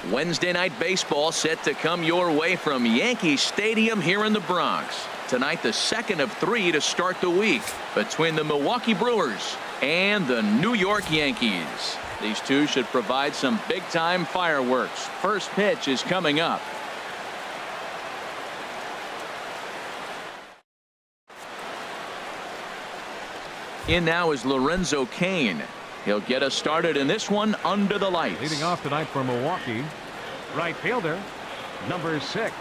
Wednesday night baseball set to come your way from Yankee Stadium here in the Bronx. Tonight, the second of 3 to start the week between the Milwaukee Brewers and the New York Yankees. These two should provide some big-time fireworks. First pitch is coming up. In now is Lorenzo Cain. He'll get us started in this one under the lights. Leading off tonight for Milwaukee, right fielder, number 6.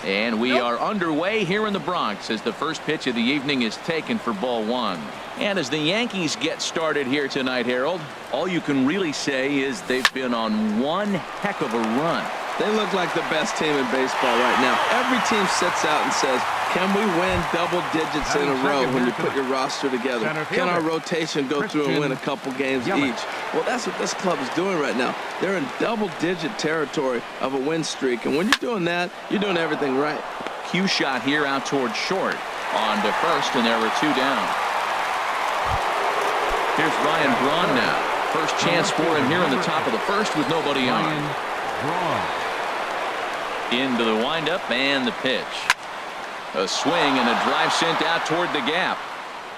And we are underway here in the Bronx as the first pitch of the evening is taken for ball 1. And as the Yankees get started here tonight, Harold, all you can really say is they've been on one heck of a run. They look like the best team in baseball right now. Every team sits out and says, can we win double digits in a row when you put your roster together? Can our rotation go through and win a couple games each? Well, that's what this club is doing right now. They're in double-digit territory of a win streak. And when you're doing that, you're doing everything right. Cue shot here out towards short. On to first, and there were 2 down. Here's Ryan Braun now. First chance for him here in the top of the first with nobody on. Into the windup and the pitch. A swing and a drive sent out toward the gap.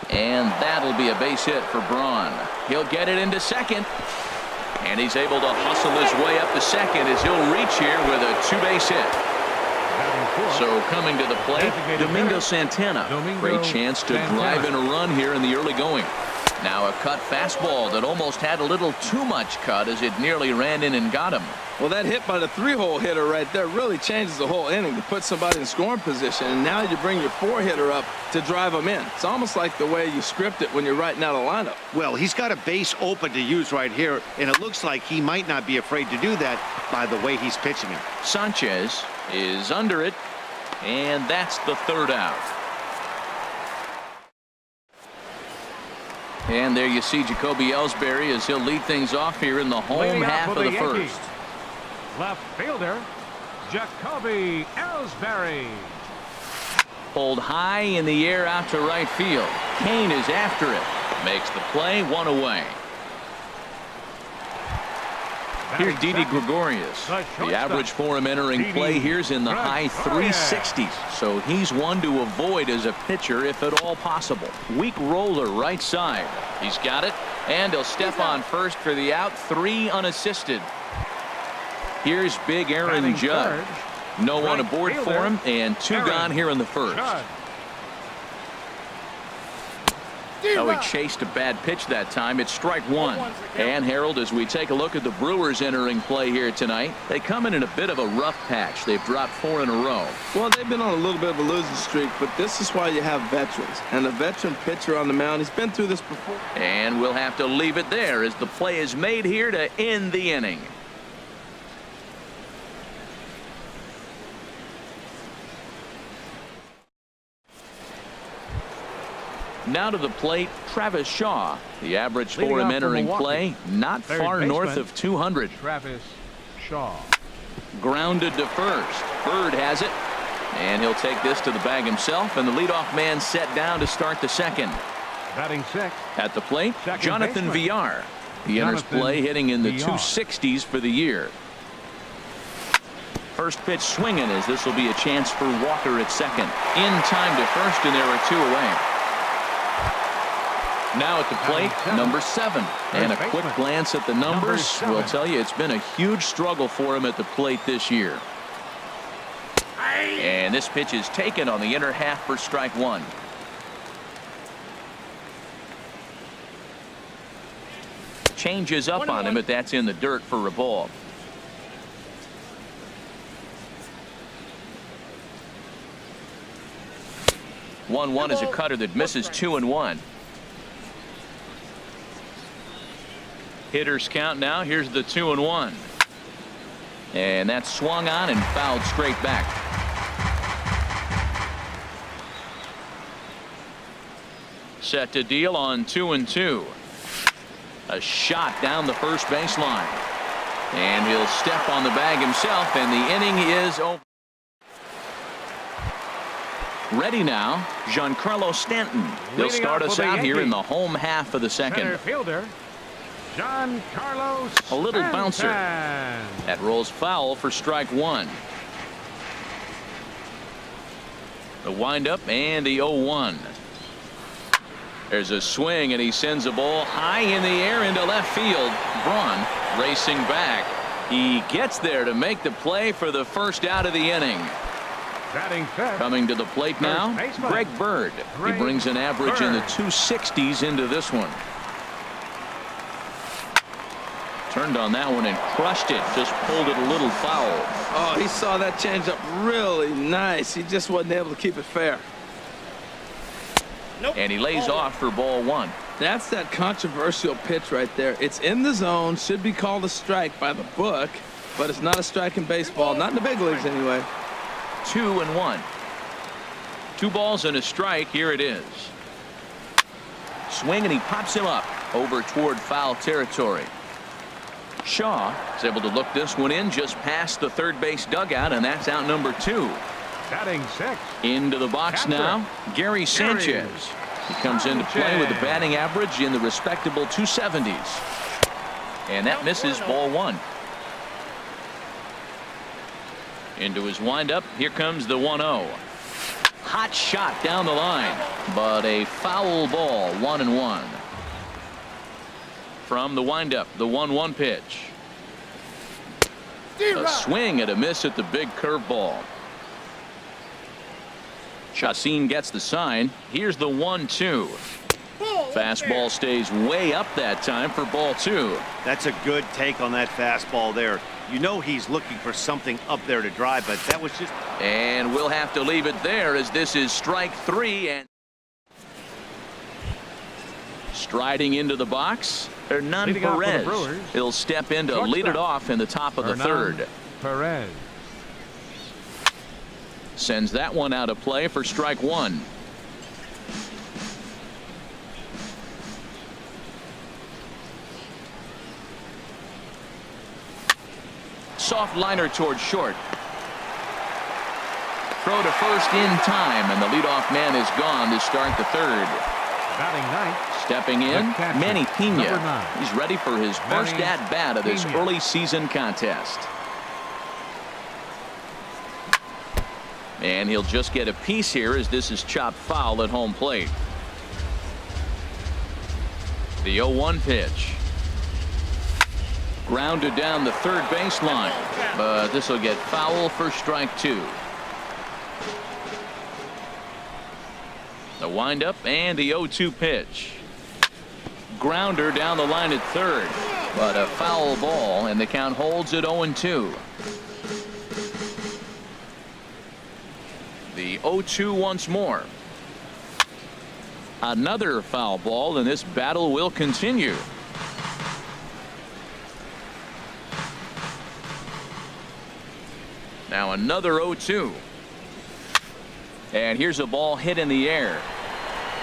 And that'll be a base hit for Braun. He'll get it into second. And he's able to hustle his way up to second as he'll reach here with a 2-base hit. So coming to the plate, Domingo Santana. Great chance to drive in a run here in the early going. Now a cut fastball that almost had a little too much cut as it nearly ran in and got him. Well, that hit by the 3-hole hitter right there really changes the whole inning to put somebody in scoring position. And now you bring your 4-hitter up to drive them in. It's almost like the way you script it when you're writing out a lineup. Well, he's got a base open to use right here, and it looks like he might not be afraid to do that by the way he's pitching it. Sanchez is under it, and that's the 3rd out. And there you see Jacoby Ellsbury as he'll lead things off here in the home half of the first. Left fielder, Jacoby Ellsbury. Pulled high in the air out to right field. Cain is after it. Makes the play, 1 away. Here's Didi Gregorius. The average for him entering play here's in the high 360s. So he's one to avoid as a pitcher if at all possible. Weak roller right side. He's got it. And he'll step on first for the out. 3 unassisted. Here's big Aaron Judge. No one aboard for him and 2 gone here in the first. Oh, he chased a bad pitch that time. It's strike 1. And Harold, as we take a look at the Brewers entering play here tonight, they come in a bit of a rough patch. They've dropped 4 in a row. Well, they've been on a little bit of a losing streak, but this is why you have veterans. And a veteran pitcher on the mound, he's been through this before. And we'll have to leave it there as the play is made here to end the inning. Now to the plate, Travis Shaw. The average for him entering play, not far north of 200. Travis Shaw. Grounded to first. Bird has it. And he'll take this to the bag himself. And the leadoff man set down to start the second. Batting 6. At the plate, Jonathan Villar. He enters play hitting in the 260s for the year. First pitch swinging as this will be a chance for Walker at second. In time to first, and there are 2 away. Now at the plate, number 7. And a quick glance at the numbers will tell you it's been a huge struggle for him at the plate this year. And this pitch is taken on the inner half for strike 1. Changes up on him, but that's in the dirt for a ball. One is a cutter that misses 2-1. Hitters count now. Here's the 2-1. And that's swung on and fouled straight back. Set to deal on 2-2. A shot down the first baseline. And he'll step on the bag himself, and the inning is over. Ready now, Giancarlo Stanton. He'll start us out here in the home half of the second. Center fielder, Giancarlo A little bouncer. Stanton. That rolls foul for strike one. The windup and the 0-1. There's a swing and he sends a ball high in the air into left field. Braun racing back. He gets there to make the play for the first out of the inning. Batting fifth. Coming to the plate now, Greg Bird. He brings an average in the 260s into this one. Turned on that one and crushed it. Just pulled it a little foul. Oh, he saw that changeup really nice. He just wasn't able to keep it fair. And he lays off for ball one. That's that controversial pitch right there. It's in the zone, should be called a strike by the book, but it's not a strike in baseball, not in the big leagues anyway. 2-1. 2 balls and a strike. Here it is. Swing and he pops him up over toward foul territory. Shaw is able to look this one in just past the third base dugout, and that's out number 2. Batting sixth. Into the box now, Gary Sanchez. He comes into play with a batting average in the respectable 270s. And that misses ball one. Into his windup. Here comes the 1-0. Hot shot down the line, but a foul ball. 1-1. From the windup, the 1-1 pitch. A swing and a miss at the big curveball. Chacin gets the sign. Here's the 1-2. Fastball stays way up that time for ball 2. That's a good take on that fastball there. You know he's looking for something up there to drive, but that was just... And we'll have to leave it there as this is strike 3. And striding into the box, Hernan Perez. He'll step in to lead it off in the top of the third. Perez. Sends that one out of play for strike 1. Soft liner towards short. Throw to first in time, and the leadoff man is gone to start the third. Batting ninth. Stepping in, Manny Pena. He's ready for his first at-bat of this early season contest. And he'll just get a piece here as this is chopped foul at home plate. The 0-1 pitch. Grounded down the third baseline, but this will get foul for strike 2. The windup and the 0-2 pitch. Grounder down the line at third, but a foul ball, and the count holds at 0-2. The 0-2 once more. Another foul ball, and this battle will continue. Now another 0-2. And here's a ball hit in the air.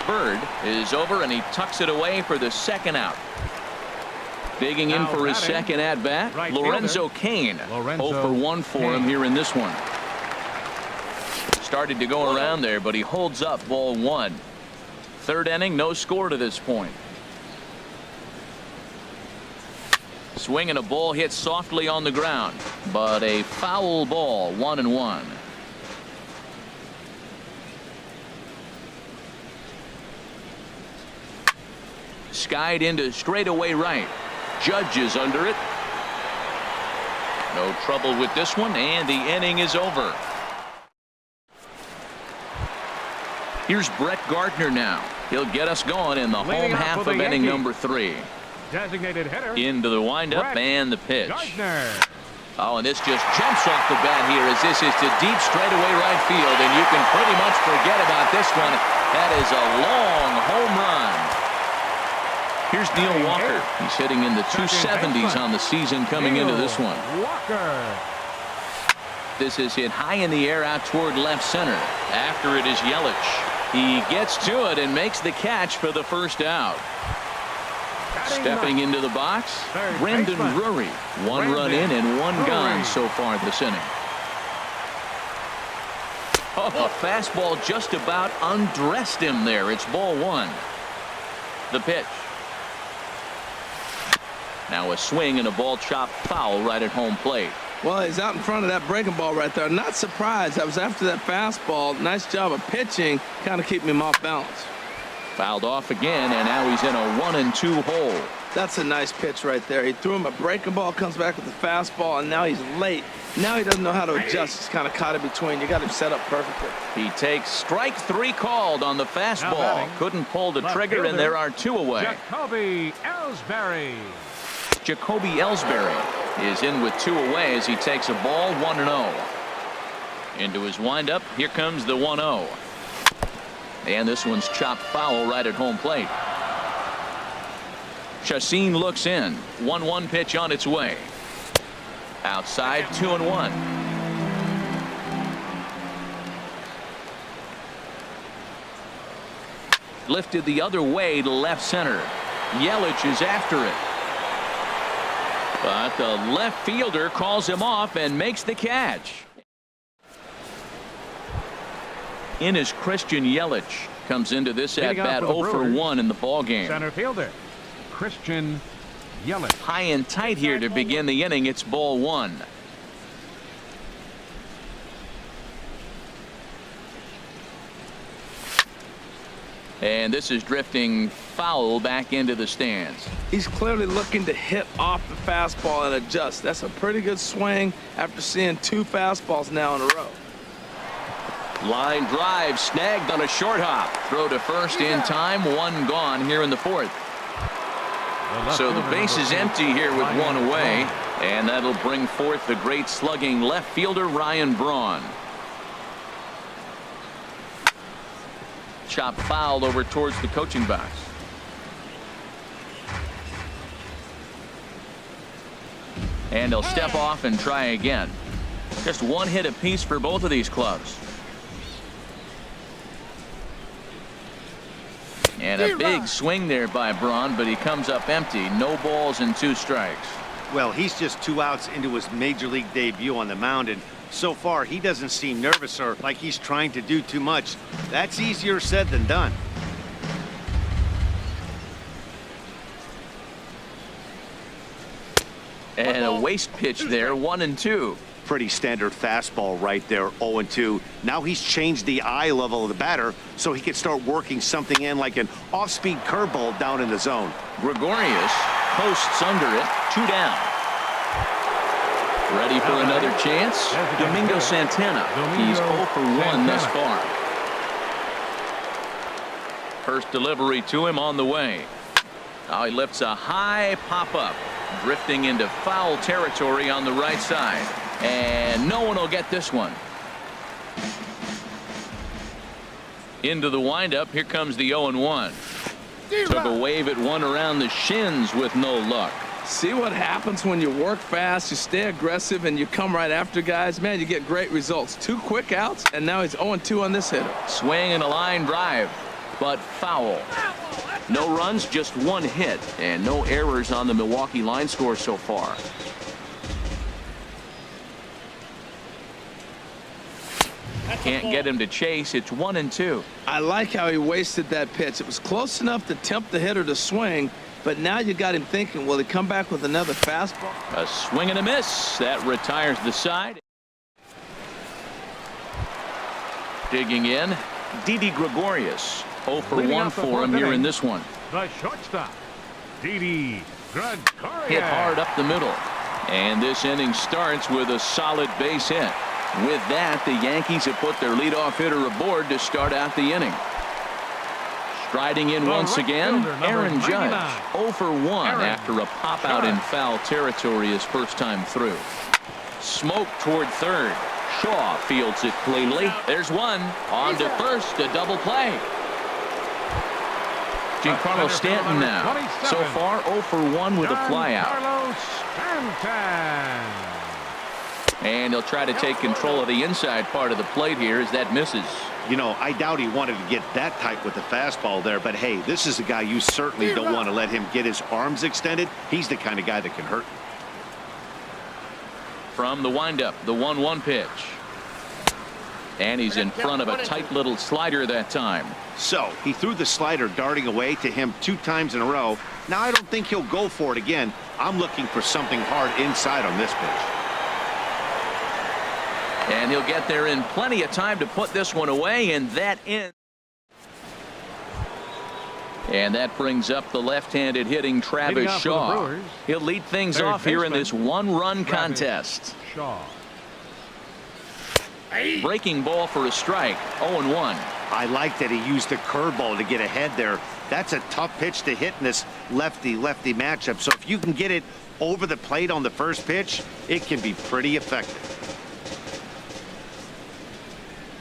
Bird is over and he tucks it away for the second out. Digging in for his second at bat, Lorenzo Cain. 0 for 1 for him here in this one. Started to go around there, but he holds up ball 1. Third inning, no score to this point. Swing and a ball hit softly on the ground, but a foul ball. 1-1. Skied into straightaway right. Judge is under it. No trouble with this one, and the inning is over. Here's Brett Gardner now. He'll get us going in the home half of inning number 3. Designated hitter. Into the windup and the pitch. Gardner. Oh, and this just jumps off the bat here as this is to deep straightaway right field, and you can pretty much forget about this one. That is a long home run. Here's Neil Walker. He's hitting in the 270s on the season coming into this one. Walker. This is hit high in the air out toward left center. After it is Yelich. He gets to it and makes the catch for the first out. Stepping into the box, Brendan Drury. 1 run in and 1 gone so far this inning. Oh, a fastball just about undressed him there. It's ball 1. The pitch. Now a swing and a ball chopped foul right at home plate. Well, he's out in front of that breaking ball right there. Not surprised. I was after that fastball. Nice job of pitching, kind of keeping him off balance. Fouled off again, and now he's in a 1-2 hole. That's a nice pitch right there. He threw him a breaking ball, comes back with the fastball, and now he's late. Now he doesn't know how to adjust. He's kind of caught in between. You got him set up perfectly. He takes strike 3 called on the fastball. Couldn't pull the trigger, and there are 2 away. Jacoby Ellsbury. Jacoby Ellsbury is in with 2 away as he takes a ball 1-0. Into his windup. Here comes the 1-0. And this one's chopped foul right at home plate. Chacin looks in. 1-1 pitch on its way. Outside, 2-1. Lifted the other way to left center. Yelich is after it. But the left fielder calls him off and makes the catch. In is Christian Yelich. Comes into this at bat 0 for 1 in the ball game. Center fielder Christian Yelich. High and tight here to begin the inning. It's ball 1. And this is drifting foul back into the stands. He's clearly looking to hit off the fastball and adjust. That's a pretty good swing after seeing 2 fastballs now in a row. Line drive snagged on a short hop. Throw to first in time. 1 gone here in the 4th. So the base is empty here with 1 away. And that'll bring forth the great slugging left fielder Ryan Braun. Chop fouled over towards the coaching box. And he'll step off and try again. Just 1 hit apiece for both of these clubs. And a big swing there by Braun, but he comes up empty. No balls and 2 strikes. Well, he's just 2 outs into his major league debut on the mound, and so far he doesn't seem nervous or like he's trying to do too much. That's easier said than done. And a waste pitch there, 1-2. Pretty standard fastball right there, 0-2. Now he's changed the eye level of the batter so he can start working something in like an off-speed curveball down in the zone. Gregorius posts under it, 2 down. Ready for another chance? Domingo Santana. He's 0 for 1 thus far. First delivery to him on the way. Now he lifts a high pop-up, drifting into foul territory on the right side. And no one will get this one. Into the windup. Here comes the 0-1. Took a wave at one around the shins with no luck. See what happens when you work fast, you stay aggressive, and you come right after guys. Man, you get great results. 2 quick outs, and now he's 0-2 on this hitter. Swing and a line drive, but foul. No runs, just 1 hit, and no errors on the Milwaukee line score so far. Can't get him to chase. It's 1-2. I like how he wasted that pitch. It was close enough to tempt the hitter to swing, but now you got him thinking, will he come back with another fastball? A swing and a miss. That retires the side. Digging in, Didi Gregorius. 0 for 1 for him here in this one. The shortstop, Didi Gregorius. Hit hard up the middle. And this inning starts with a solid base hit. With that, the Yankees have put their leadoff hitter aboard to start out the inning. Striding in once again, Aaron Judge. 0 for 1 after a pop out in foul territory his first time through. Smoke toward third. Shaw fields it cleanly. There's one. On to first, a double play. Giancarlo Stanton now. So far 0 for 1 with a flyout. And he'll try to take control of the inside part of the plate here as that misses. You know, I doubt he wanted to get that tight with the fastball there, but hey, this is a guy you certainly don't want to let him get his arms extended. He's the kind of guy that can hurt. From the windup, the 1-1 pitch. And he's in front of a tight little slider that time. So he threw the slider darting away to him 2 times in a row. Now, I don't think he'll go for it again. I'm looking for something hard inside on this pitch. And he'll get there in plenty of time to put this one away, and that ends. And that brings up the left-handed hitting Travis Shaw. He'll lead things off here in this one-run contest. Shaw. Breaking ball for a strike. 0-1. I like that he used the curveball to get ahead there. That's a tough pitch to hit in this lefty-lefty matchup. So if you can get it over the plate on the first pitch, it can be pretty effective.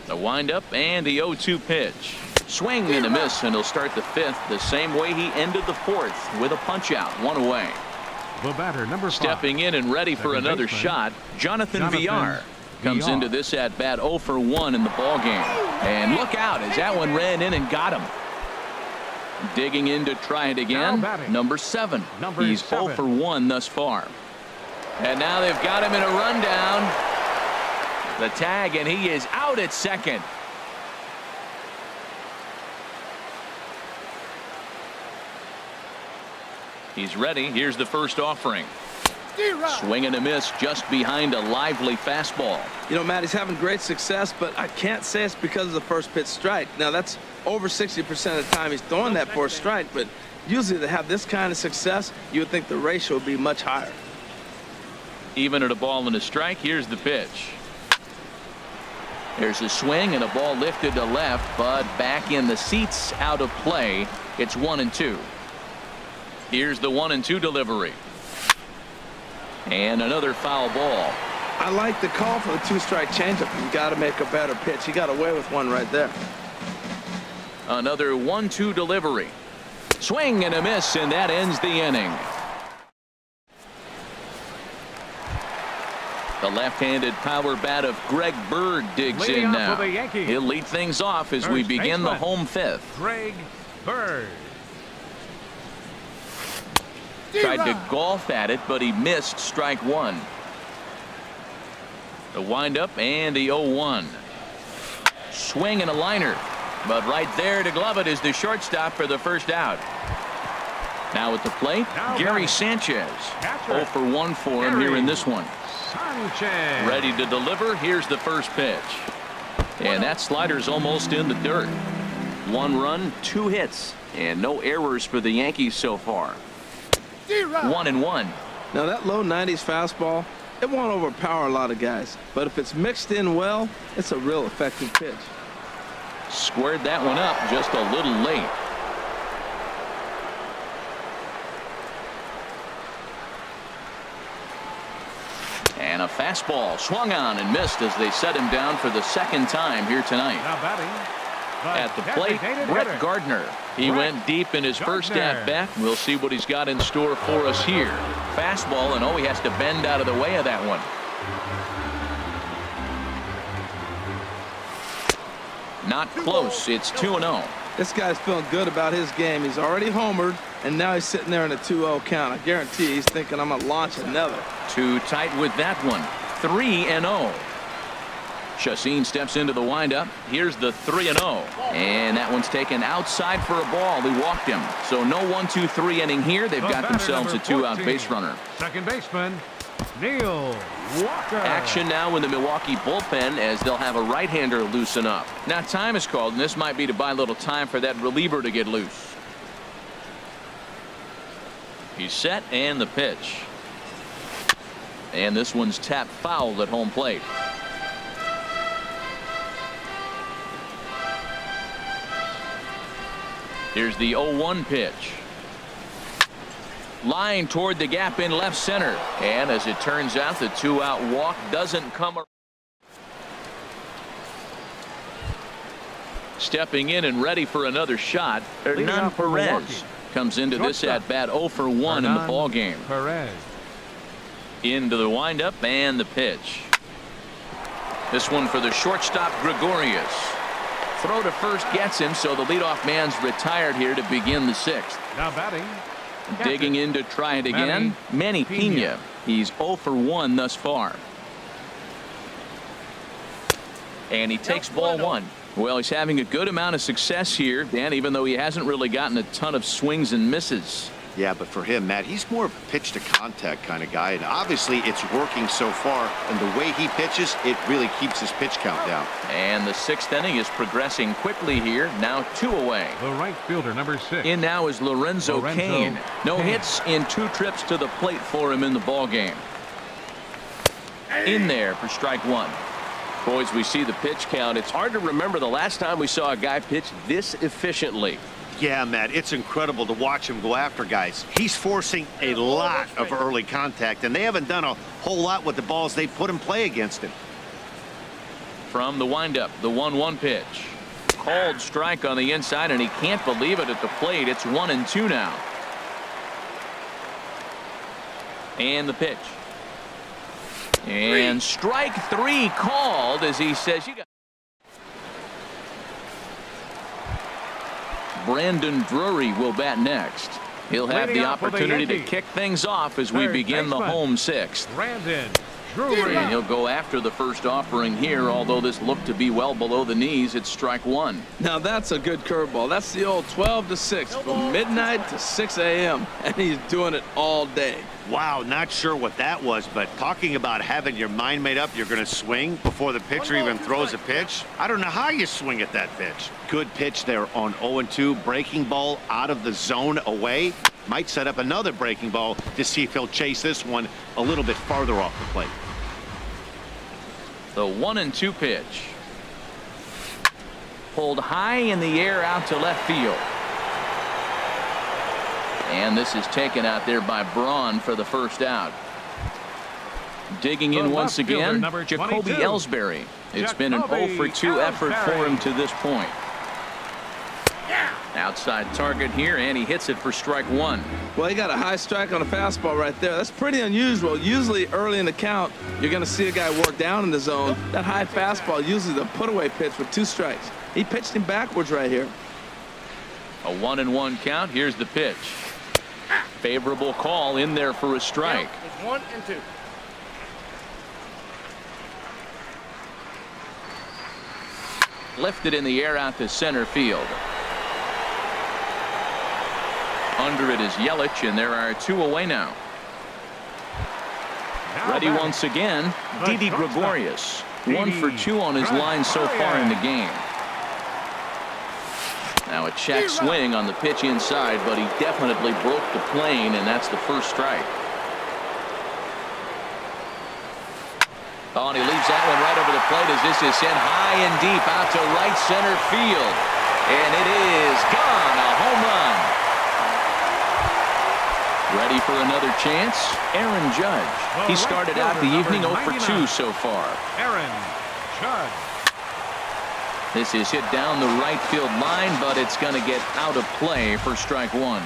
The windup and the 0-2 pitch. Swing and a miss, and he'll start the fifth the same way he ended the fourth, with a punch out, one away. The batter, number 5. Stepping in and ready for another shot, Jonathan Villar comes into this at bat 0 for 1 in the ball game. And look out as that one ran in and got him. Digging in to try it again, number 7. He's 0 for 1 thus far. And now they've got him in a rundown. The tag, and he is out at second. He's ready. Here's the first offering. Swing and a miss just behind a lively fastball. You know, Matt, he's having great success, but I can't say it's because of the first pitch strike. Now, that's over 60% of the time he's throwing that for a strike, but usually to have this kind of success, you would think the ratio would be much higher. Even at a ball and a strike, here's the pitch. There's a swing and a ball lifted to left, but back in the seats, out of play. It's 1-2. Here's the 1-2 delivery. And another foul ball. I like the call for the 2-strike changeup. You got to make a better pitch. He got away with one right there. Another 1-2 delivery. Swing and a miss, and that ends the inning. The left-handed power bat of Greg Bird digs in now. He'll lead things off as we begin the home fifth. Greg Bird. Tried to golf at it, but he missed strike one. The windup and the 0-1. Swing and a liner. But right there to glove it is the shortstop for the first out. Now at the plate, Gary Sanchez. 0 for 1 for him here in this one. Sanchez. Ready to deliver. Here's the first pitch. And that slider's almost in the dirt. 1 run, 2 hits, and no errors for the Yankees so far. 1-1. Now that low 90s fastball, it won't overpower a lot of guys, but if it's mixed in well, it's a real effective pitch. Squared that one up just a little late. And a fastball swung on and missed as they set him down for the second time here tonight. Now batting. At the plate, Brett Gardner. He went deep in his first at-bat. We'll see what he's got in store for us here. Fastball, and he has to bend out of the way of that one. Not close. It's 2-0. This guy's feeling good about his game. He's already homered, and now he's sitting there in a 2-0 count. I guarantee he's thinking, I'm going to launch another. Too tight with that one. 3-0. Chacin steps into the windup. Here's the 3-0. And that one's taken outside for a ball. He walked him. So no 1-2-3 inning here. They've got themselves a 2-out base runner. Second baseman, Neil Walker. Action now in the Milwaukee bullpen as they'll have a right-hander loosen up. Now time is called, and this might be to buy a little time for that reliever to get loose. He's set, and the pitch. And this one's tapped foul at home plate. Here's the 0-1 pitch. Line toward the gap in left center. And as it turns out, the 2-out walk doesn't come. Stepping in and ready for another shot, Hernan Perez comes into this at bat 0 for 1 in the ball game. Perez. Into the windup and the pitch. This one for the shortstop Gregorius. Throw to first gets him, so the leadoff man's retired here to begin the 6th. Now batting. Digging in to try it again, Manny Pena. He's 0 for 1 thus far. And he takes ball 1. Well, he's having a good amount of success here, Dan, even though he hasn't really gotten a ton of swings and misses. Yeah, but for him, Matt, he's more of a pitch-to-contact kind of guy, and obviously it's working so far, and the way he pitches, it really keeps his pitch count down. And the 6th inning is progressing quickly here. Now 2 away. The right fielder, number 6. In now is Lorenzo Cain. No hits in 2 trips to the plate for him in the ballgame. In there for strike 1. Boys, we see the pitch count. It's hard to remember the last time we saw a guy pitch this efficiently. Yeah, Matt, it's incredible to watch him go after guys. He's forcing a lot of early contact, and they haven't done a whole lot with the balls they put in play against him. From the windup, the 1-1 pitch. Called strike on the inside, and he can't believe it at the plate. It's 1-2 now. And the pitch. And strike 3 called as he says, you got. Brandon Drury will bat next. He'll have the opportunity to kick things off as we begin the home 6th. Brandon Drury. And he'll go after the first offering here, although this looked to be well below the knees. It's strike 1. Now that's a good curveball. That's the old 12 to 6 from midnight to 6 a.m. and he's doing it all day. Wow, not sure what that was, but talking about having your mind made up you're going to swing before the pitcher even throws a pitch. I don't know how you swing at that pitch. Good pitch there on 0-2. Breaking ball out of the zone away. Might set up another breaking ball to see if he'll chase this one a little bit farther off the plate. The 1-2 pitch. Pulled high in the air out to left field. And this is taken out there by Braun for the first out. Digging in once again, Jacoby Ellsbury. It's been an 0 for 2 effort for him to this point. Outside target here, and he hits it for strike 1. Well, he got a high strike on a fastball right there. That's pretty unusual. Usually early in the count, you're going to see a guy work down in the zone. That high fastball, usually the put-away pitch with 2 strikes. He pitched him backwards right here. A 1-1 count. Here's the pitch. Favorable call in there for a strike. It's 1-2. Lifted in the air out to center field. Under it is Yelich, and there are 2 away now. Ready once again, Didi Gregorius. 1 for 2 on his line so far in the game. Now a check swing on the pitch inside, but he definitely broke the plane, and that's the first strike. Oh, and he leaves that one right over the plate as this is sent high and deep out to right center field. And it is gone, a home run. Ready for another chance? Aaron Judge. He started out the evening 0 for 2 so far. Aaron Judge. This is hit down the right field line, but it's going to get out of play for strike 1.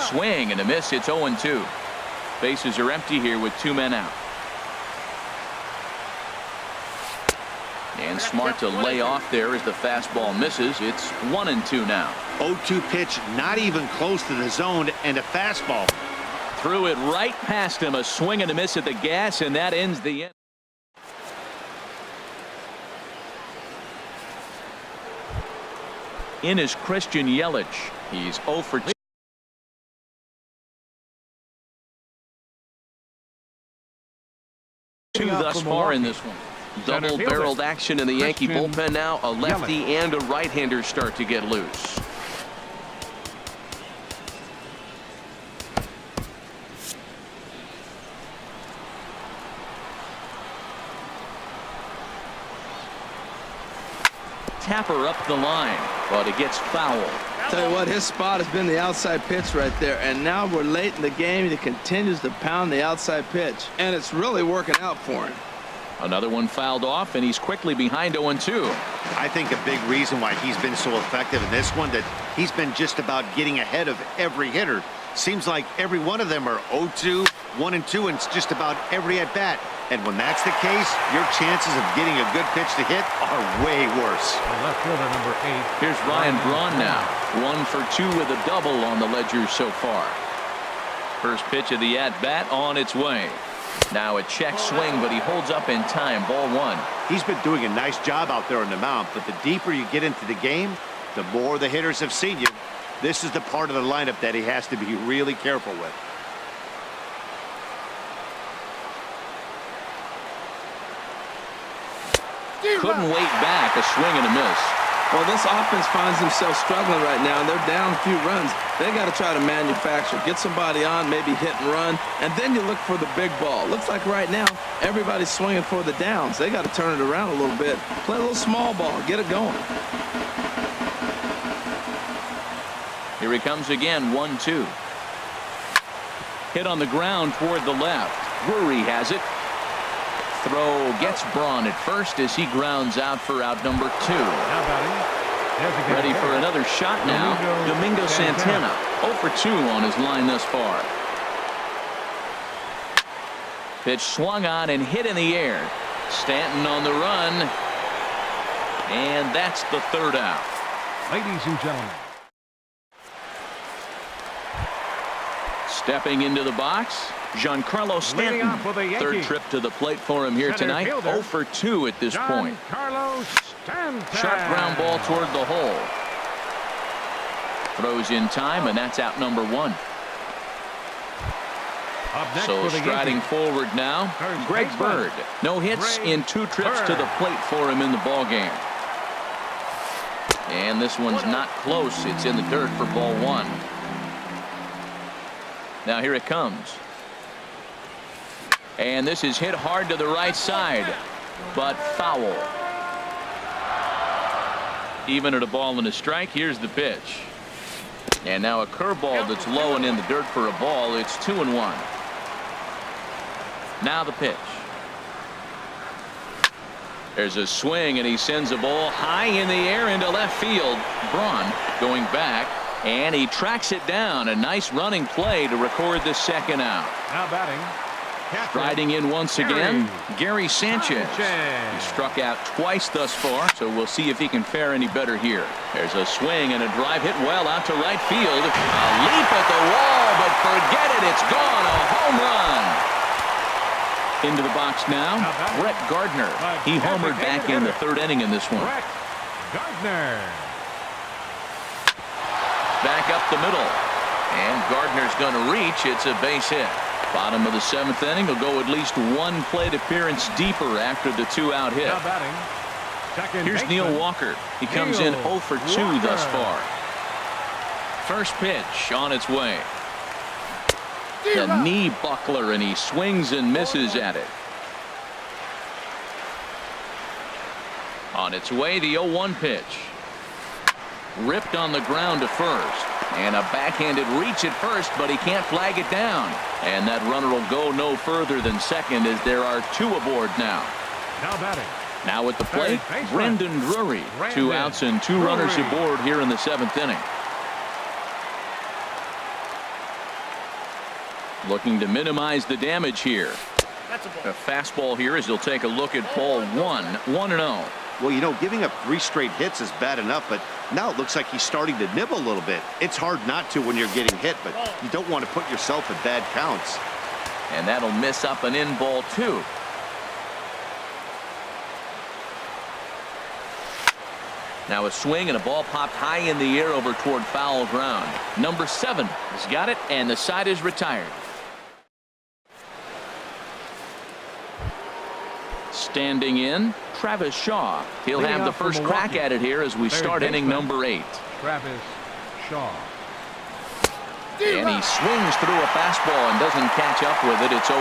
Swing and a miss. It's 0-2. Bases are empty here with 2 men out. And smart to lay off there as the fastball misses. It's 1-2 now. 0-2 pitch, not even close to the zone, and a fastball. Threw it right past him. A swing and a miss at the gas, and that ends the inning. In is Christian Yelich. He's 0 for 2 thus far in this one. Double-barreled action in the Yankee bullpen now. A lefty and a right-hander start to get loose. Tapper up the line, but it gets fouled. Tell you what, his spot has been the outside pitch right there, and now we're late in the game and he continues to pound the outside pitch, and it's really working out for him. Another one fouled off, and he's quickly behind 0-2. I think a big reason why he's been so effective in this one, that he's been just about getting ahead of every hitter. Seems like every one of them are 0-2, 1-2, and it's just about every at bat. And when that's the case, your chances of getting a good pitch to hit are way worse. Left fielder number 8. Here's Ryan Braun now. 1 for 2 with a double on the ledger so far. First pitch of the at-bat on its way. Now a check swing, but he holds up in time. Ball 1. He's been doing a nice job out there on the mound, but the deeper you get into the game, The more the hitters have seen you, this is the part of the lineup that he has to be really careful with. Couldn't wait back. A swing and a miss. Well, this offense finds themselves struggling right now, and they're down a few runs. They got to try to manufacture, get somebody on, maybe hit and run, and then you look for the big ball. Looks like right now everybody's swinging for the downs. They got to turn it around a little bit, play a little small ball, get it going. Here he comes again, 1-2. Hit on the ground toward the left. Drury has it. Throw gets Braun at first as he grounds out for out number 2. Ready for another shot now. Domingo Santana 0 for 2 on his line thus far. Pitch swung on and hit in the air. Stanton on the run. And that's the 3rd out. Ladies and gentlemen. Stepping into the box, Giancarlo Stanton. 3rd trip to the plate for him here tonight. 0 for 2 at this point. Giancarlo Stanton. Sharp ground ball toward the hole. Throws in time, and that's out number 1. So striding forward now, Greg Bird. No hits in 2 trips to the plate for him in the ballgame. And this one's not close. It's in the dirt for ball 1. Now here it comes. And this is hit hard to the right side, but foul. Even at a ball and a strike, here's the pitch. And now a curveball that's low and in the dirt for a ball. It's 2-1. Now the pitch. There's a swing, and he sends a ball high in the air into left field. Braun going back. And he tracks it down. A nice running play to record the 2nd out. Now batting. Striding in once again, Gary Sanchez. He struck out twice thus far, so we'll see if he can fare any better here. There's a swing and a drive hit well out to right field. A leap at the wall, but forget it. It's gone. A home run. Into the box now, Brett Gardner. He homered back in the 3rd inning in this one. Brett Gardner. Back up the middle, and Gardner's going to reach. It's a base hit. Bottom of the 7th inning. Will go at least 1 plate appearance deeper after the 2-out hit. Now batting. Here's Neil Walker. He comes in 0 for 2 thus far. First pitch on its way. The knee buckler, and he swings and misses at it. On its way, the 0-1 pitch. Ripped on the ground to first, and a backhanded reach at first, but he can't flag it down, and that runner will go no further than second as there are 2 aboard now. Now batting. Now at the plate, Brendan Drury. 2 outs and 2 runners aboard here in the 7th inning. Looking to minimize the damage here. A fastball here as he'll take a look at ball 1. 1-0. Well, you know, giving up 3 straight hits is bad enough, but now it looks like he's starting to nibble a little bit. It's hard not to when you're getting hit, but you don't want to put yourself at bad counts. And that'll miss up an in ball 2. Now a swing and a ball popped high in the air over toward foul ground. Number 7 has got it, and the side is retired. Standing in, Travis Shaw. He'll have the first crack at it here as we start inning number 8. Travis Shaw. And he swings through a fastball and doesn't catch up with it. It's 0-1.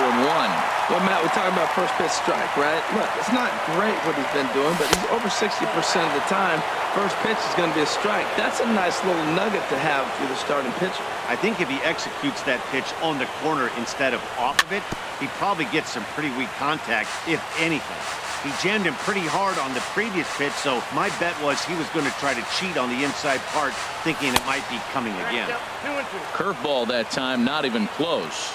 Well, Matt, we're talking about first pitch strike, right? Look, it's not great what he's been doing, but he's over 60% of the time. First pitch is going to be a strike. That's a nice little nugget to have for the starting pitcher. I think if he executes that pitch on the corner instead of off of it, he probably gets some pretty weak contact, if anything. He jammed him pretty hard on the previous pitch, so my bet was he was going to try to cheat on the inside part, thinking it might be coming again. Curveball that time, not even close.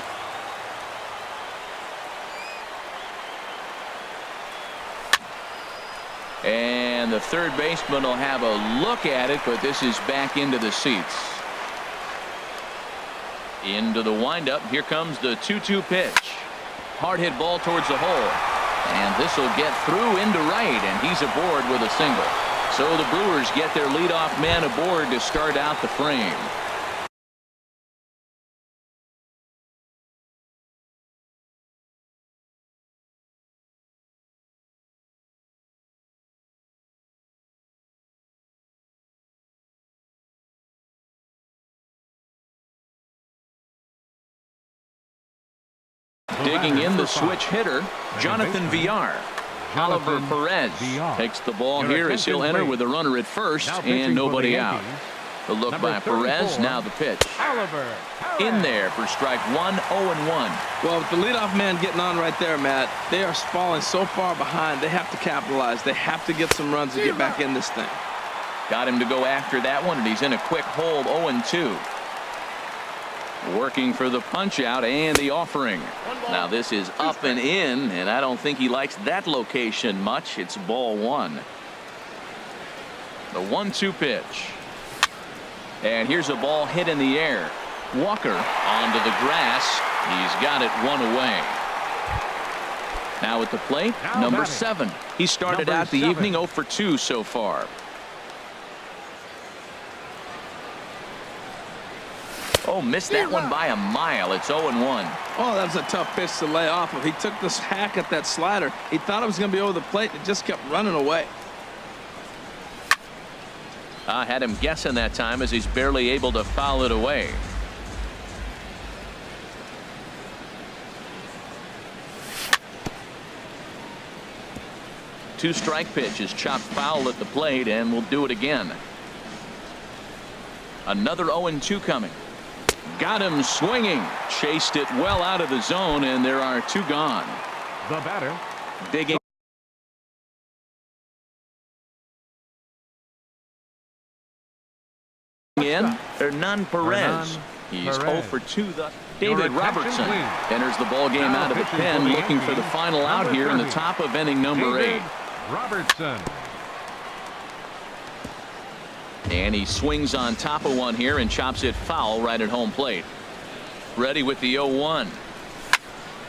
And the third baseman will have a look at it, but this is back into the seats. Into the windup. Here comes the 2-2 pitch. Hard hit ball towards the hole. And this will get through into right, and he's aboard with a single. So the Brewers get their leadoff man aboard to start out the frame. Digging in the switch hitter, Jonathan Villar. Oliver Perez takes the ball here as he'll enter with a runner at first and nobody out. The look by Perez, now the pitch. In there for strike one, 0-1. Well, with the leadoff man getting on right there, Matt, they are falling so far behind, they have to capitalize. They have to get some runs to get back in this thing. Got him to go after that one, and he's in a quick hold, 0-2. Working for the punch out and the offering. Now this is up and in, and I don't think he likes that location much. It's ball one. The 1-2 pitch. And here's a ball hit in the air. Walker onto the grass. He's got it one away. Now at the plate, number 7. He started out the evening 0 for 2 so far. Oh, missed that one by a mile. It's 0-1. Oh, that was a tough pitch to lay off of. He took this hack at that slider. He thought it was going to be over the plate. It just kept running away. I had him guessing that time as he's barely able to foul it away. Two-strike pitch is chopped foul at the plate, and we'll do it again. Another 0-2 coming. Got him swinging. Chased it well out of the zone, and there are 2 gone. The batter. Digging in, Hernan Perez. He's 0 for 2. David Robertson enters the ball game out of the pen, looking for the final out here in the top of inning number 8. Robertson. And he swings on top of one here and chops it foul right at home plate. Ready with the 0-1.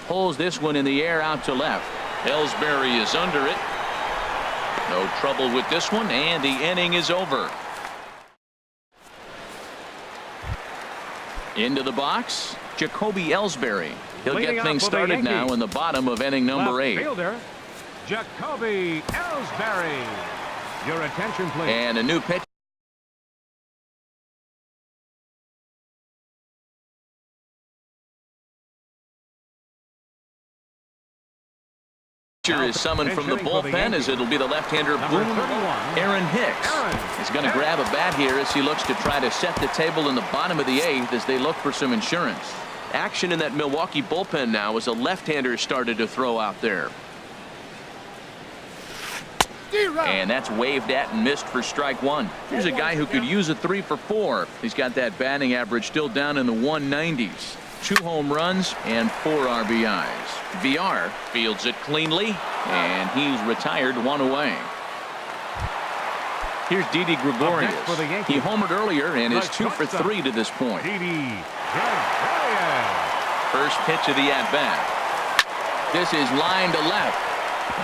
Pulls this one in the air out to left. Ellsbury is under it. No trouble with this one, and the inning is over. Into the box, Jacoby Ellsbury. He'll get things started now in the bottom of inning number 8. Fielder, Jacoby Ellsbury. Your attention, please. And a new pitch. Is summoned from the bullpen as it'll be the left-hander Boone. Aaron Hicks is going to grab a bat here as he looks to try to set the table in the bottom of the 8th as they look for some insurance. Action in that Milwaukee bullpen now as a left-hander started to throw out there. And that's waved at and missed for strike 1. Here's a guy who could use a 3 for 4. He's got that batting average still down in the 190s. 2 home runs and 4 RBIs. Villar fields it cleanly, and he's retired 1 away. Here's Didi Gregorius. He homered earlier and is 2 for 3 to this point. First pitch of the at-bat. This is line to left.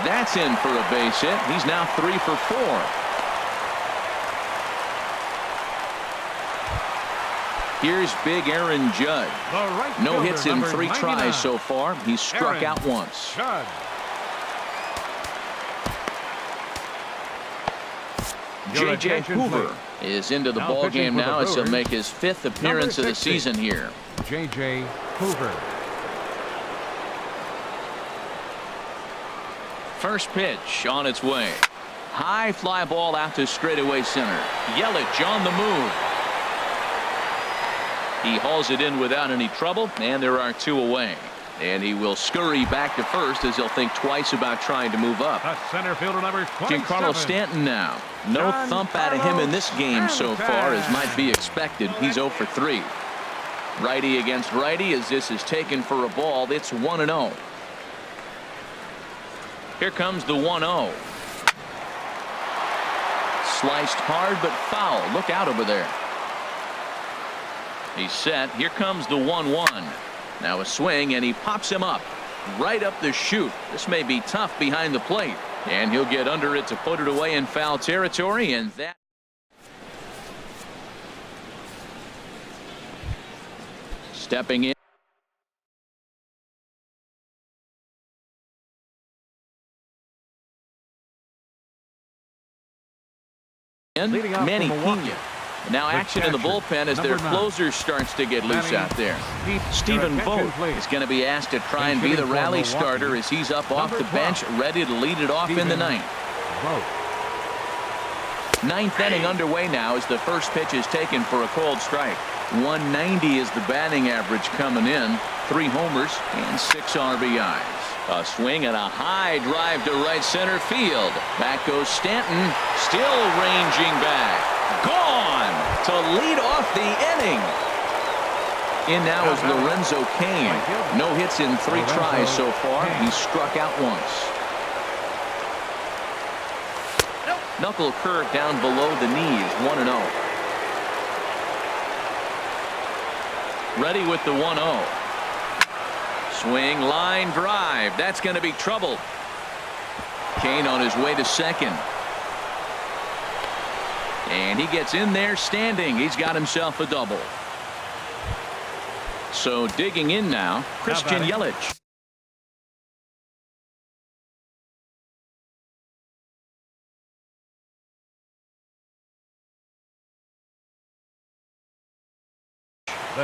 That's in for a base hit. He's now 3 for 4. Here's big Aaron Judge. No hits in 3 tries so far. He's struck out once. J.J. Hoover is into the ball game now as he'll make his 5th appearance of the season here. J.J. Hoover. First pitch on its way. High fly ball out to straightaway center. Yelich on the move. He hauls it in without any trouble, and there are 2 away. And he will scurry back to first as he'll think twice about trying to move up. Center fielder number 27. Giancarlo Stanton now. No thump out of him in this game so far as might be expected. He's 0 for 3. Righty against righty as this is taken for a ball. It's 1-0. Here comes the 1-0. Sliced hard but foul. Look out over there. He's set. Here comes the 1-1. Now a swing, and he pops him up right up the chute. This may be tough behind the plate. And he'll get under it to put it away in foul territory, and that stepping in. Manny Pena. Now action in the bullpen as their closer starts to get loose out there. Stephen Vogt is going to be asked to try and be the rally starter as he's up off the bench, ready to lead it off in the ninth. Ninth inning underway now as the first pitch is taken for a called strike. 190 is the batting average coming in. 3 homers and 6 RBIs. A swing and a high drive to right center field. Back goes Stanton, still ranging back. Gone to lead off the inning. In now is Lorenzo Cain. No hits in 3 tries so far. He's struck out once. Knuckle curve down below the knees. 1-0. Ready with the 1-0. Swing, line drive. That's going to be trouble. Cain on his way to second. And he gets in there standing. He's got himself a double. So digging in now, Christian Yelich.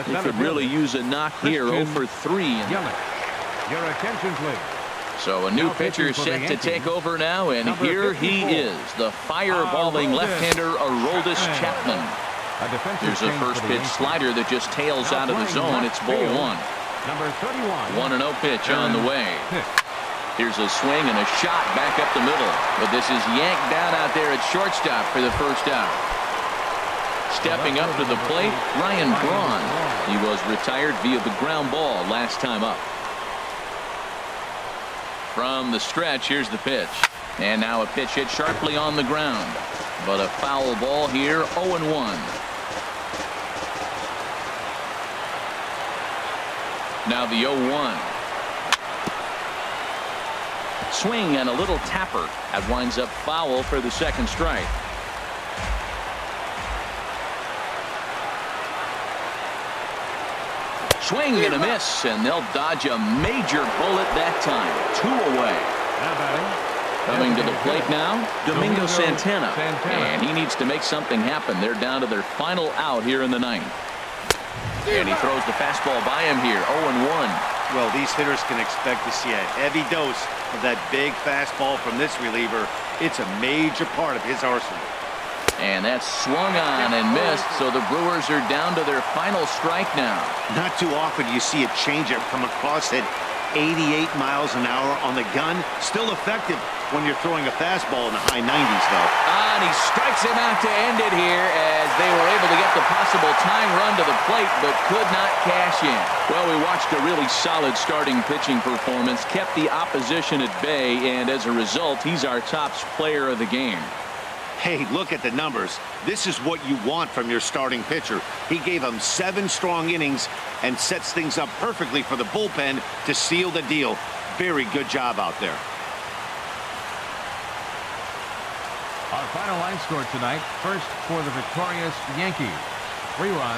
He could really use a knock here. 0 for 3. Your attention, please. So a new pitcher set to take over now, and here he is, the fireballing left-hander Aroldis Chapman. There's a first pitch slider that just tails out of the zone. It's ball 1. Number 31. 1-0 pitch on the way. Here's a swing and a shot back up the middle, but this is yanked down out there at shortstop for the first out. Stepping up to the plate, Ryan Braun. He was retired via the ground ball last time up. From the stretch, here's the pitch. And now a pitch hit sharply on the ground. But a foul ball here, 0-1. Now the 0-1. Swing and a little tapper. That winds up foul for the second strike. Swing and a miss, and they'll dodge a major bullet that time. 2 away. Coming to the plate now, Domingo Santana. And he needs to make something happen. They're down to their final out here in the ninth. And he throws the fastball by him here. 0-1. Well, these hitters can expect to see a heavy dose of that big fastball from this reliever. It's a major part of his arsenal. And that's swung on and missed, so the Brewers are down to their final strike now. Not too often you see a changeup come across at 88 miles an hour on the gun. Still effective when you're throwing a fastball in the high 90s, though. And he strikes him out to end it here as they were able to get the possible tying run to the plate, but could not cash in. Well, we watched a really solid starting pitching performance, kept the opposition at bay, and as a result, he's our top player of the game. Hey, look at the numbers. This is what you want from your starting pitcher. He gave them 7 strong innings and sets things up perfectly for the bullpen to seal the deal. Very good job out there. Our final line score tonight. First for the victorious Yankees. 3 runs.